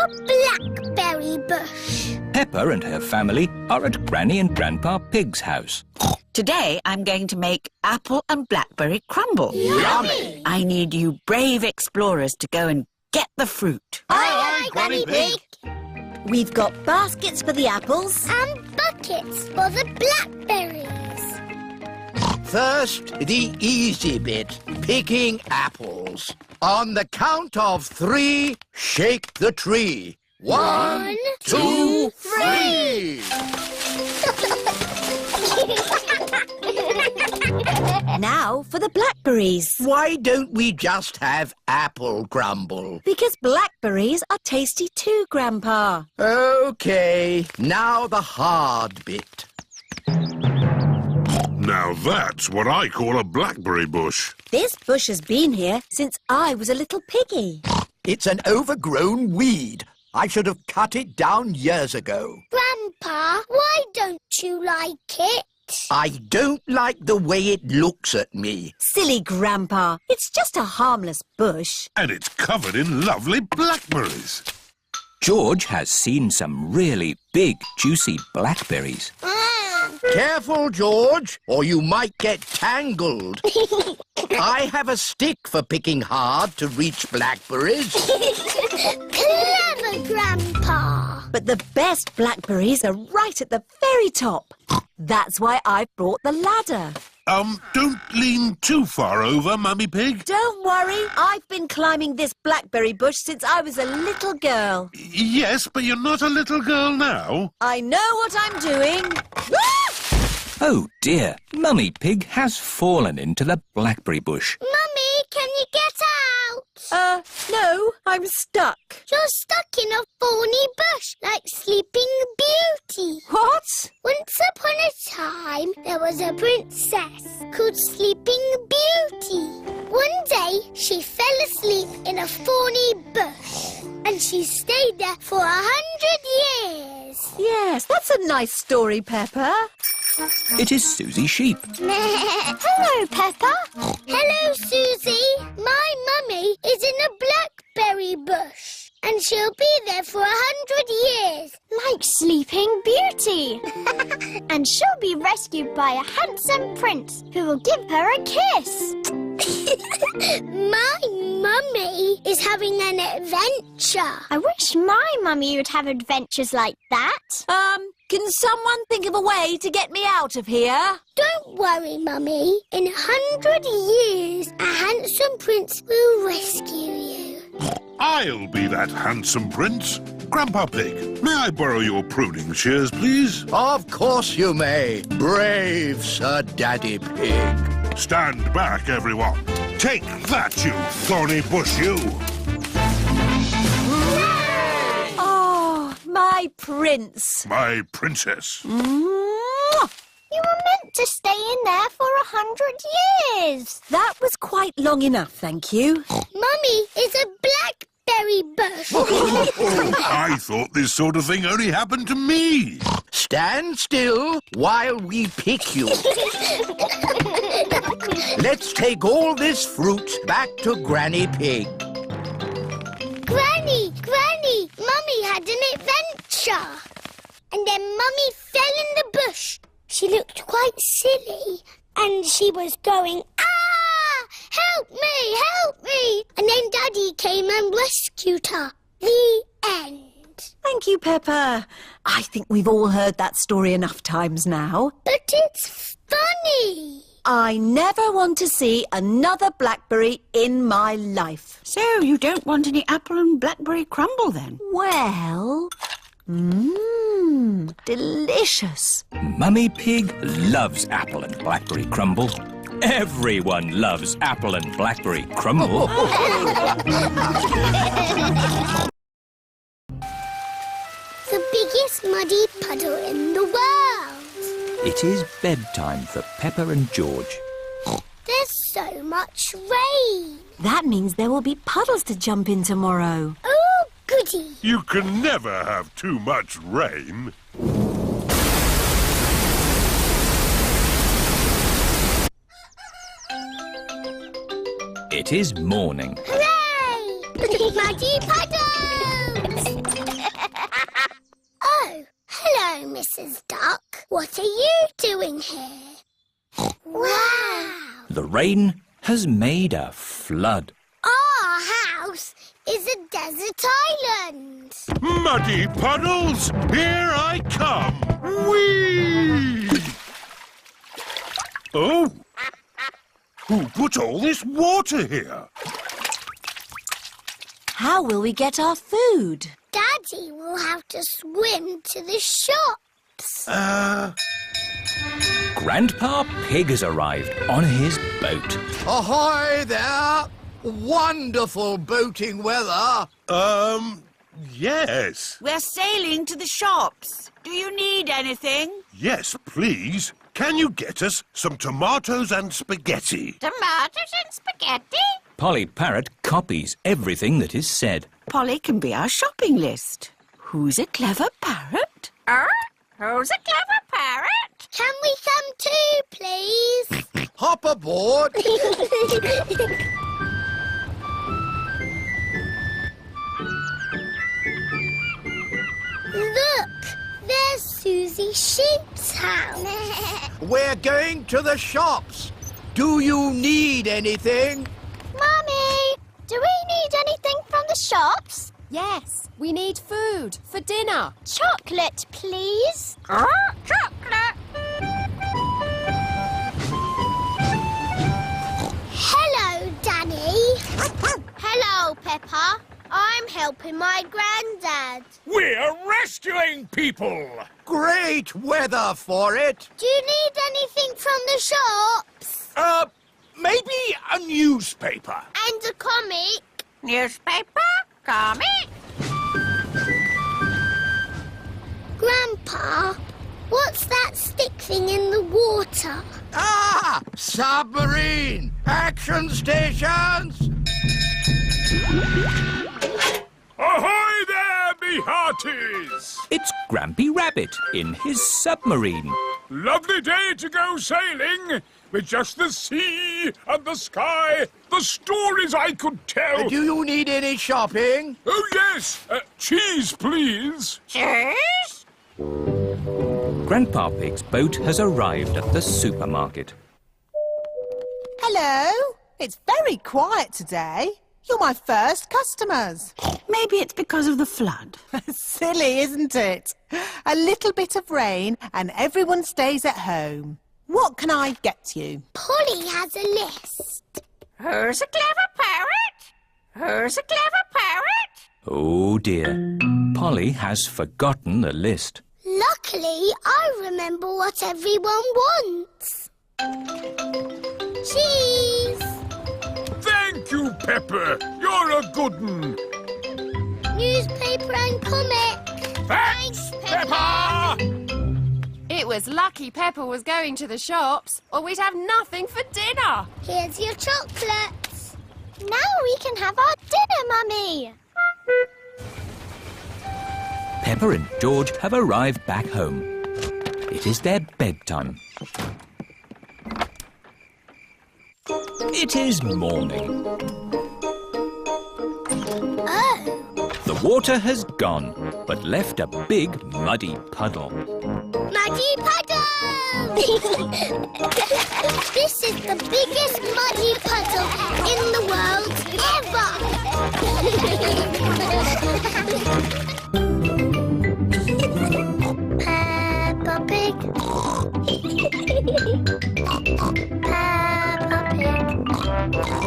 a blackberry bush. Peppa and her family are at Granny and Grandpa Pig's house. Today I'm going to make apple and blackberry crumble. Yummy! I need you brave explorers to go and get the fruit. Aye, Granny Pig. We've got baskets for the apples. And buckets for the blackberries. First, the easy bit, picking apples. On the count of 3, shake the tree. 1, 2, 3! Now for the blackberries. Why don't we just have apple crumble? Because blackberries are tasty too, Grandpa. OK, now the hard bit. Now that's what I call a blackberry bush. This bush has been here since I was a little piggy. It's an overgrown weed. I should have cut it down years ago. Grandpa, why don't you like it? I don't like the way it looks at me. Silly Grandpa, it's just a harmless bush. And it's covered in lovely blackberries. George has seen some really big, juicy blackberries. Careful, George, or you might get tangled. I have a stick for picking hard to reach blackberries. Clever, Grandpa. But the best blackberries are right at the very top. That's why I brought the ladder. Don't lean too far over, Mummy Pig. Don't worry, I've been climbing this blackberry bush since I was a little girl. Yes, but you're not a little girl now. I know what I'm doing. Oh dear, Mummy Pig has fallen into the blackberry bush. Mummy, can you get out? No, I'm stuck. You're stuck in a thorny bush like Sleeping Beauty. What? Once upon a time, there was a princess called Sleeping Beauty. One day, she fell asleep in a thorny bush, and she stayed there for 100 years. Yes, that's a nice story, Peppa. It is Susie Sheep. Hello, Peppa. Hello, Susie. My mummy is in a blackberry bush, and she'll be there for 100 years. Like Sleeping Beauty. And she'll be rescued by a handsome prince who will give her a kiss. My mummy is having an adventure. I wish my mummy would have adventures like that. Can someone think of a way to get me out of here? Don't worry, Mummy. In 100 years, a handsome prince will rescue you. I'll be that handsome prince. Grandpa Pig, may I borrow your pruning shears, please? Of course you may, brave Sir Daddy Pig. Stand back, everyone. Take that, you thorny bush, you. Oh, my prince. My princess. Mwah! You were meant to stay in there for 100 years. That was quite long enough, thank you. Mummy is a blackberry bush. I thought this sort of thing only happened to me. Stand still while we pick you. Let's take all this fruit back to Granny Pig. Granny, Mummy had an adventure. And then Mummy fell in the bush. She looked quite silly. And she was going, ah! Help me, help me! And then Daddy came and rescued her. The end. Thank you, Peppa. I think we've all heard that story enough times now. But it's funny. I never want to see another blackberry in my life. So you don't want any apple and blackberry crumble then? Well, delicious. Mummy Pig loves apple and blackberry crumble. Everyone loves apple and blackberry crumble. The biggest muddy puddle in the world. It is bedtime for Peppa and George. There's so much rain. That means there will be puddles to jump in tomorrow. Oh, goody. You can never have too much rain. It is morning. Hooray! Muddy puddles! rain has made a flood. Our house is a desert island. Muddy puddles, here I come. Whee! Oh! Who put all this water here? How will we get our food? Daddy will have to swim to the shops. Grandpa Pig has arrived on his boat. Ahoy there! Wonderful boating weather. Yes. We're sailing to the shops. Do you need anything? Yes, please. Can you get us some tomatoes and spaghetti? Tomatoes and spaghetti? Polly Parrot copies everything that is said. Polly can be our shopping list. Who's a clever parrot? Who's a clever parrot? Can we come too, please? Hop aboard. Look, there's Susie Sheep's house. We're going to the shops. Do you need anything? Mummy, do we need anything from the shops? Yes, we need food for dinner. Chocolate, please. Chocolate. Hello, Danny. Hello, Peppa. I'm helping my granddad. We're rescuing people! Great weather for it. Do you need anything from the shops? Maybe a newspaper. And a comic? Newspaper? Comic? Grandpa, what's that stick thing in the water? Ah! Submarine! Action stations! Ahoy there, me hearties! It's Grampy Rabbit in his submarine. Lovely day to go sailing with just the sea and the sky, the stories I could tell. Do you need any shopping? Oh, yes. Cheese, please. Cheese? Grandpa Pig's boat has arrived at the supermarket. Hello. It's very quiet today. You're my first customers. Maybe it's because of the flood. Silly, isn't it? A little bit of rain and everyone stays at home. What can I get you? Polly has a list. Who's a clever parrot? Who's a clever parrot? Oh dear. Polly has forgotten the list. Luckily, I remember what everyone wants. Cheese. Thank you, Pepper. You're a good un. Newspaper and comic. Thanks, Peppa! It was lucky Peppa was going to the shops, or we'd have nothing for dinner. Here's your chocolates. Now we can have our dinner, Mummy. Peppa and George have arrived back home. It is their bedtime. It is morning. Oh, The water has gone, but left a big muddy puddle. Muddy puddle! This is the biggest muddy puddle in the world ever. Peppa Pig. Peppa Pig.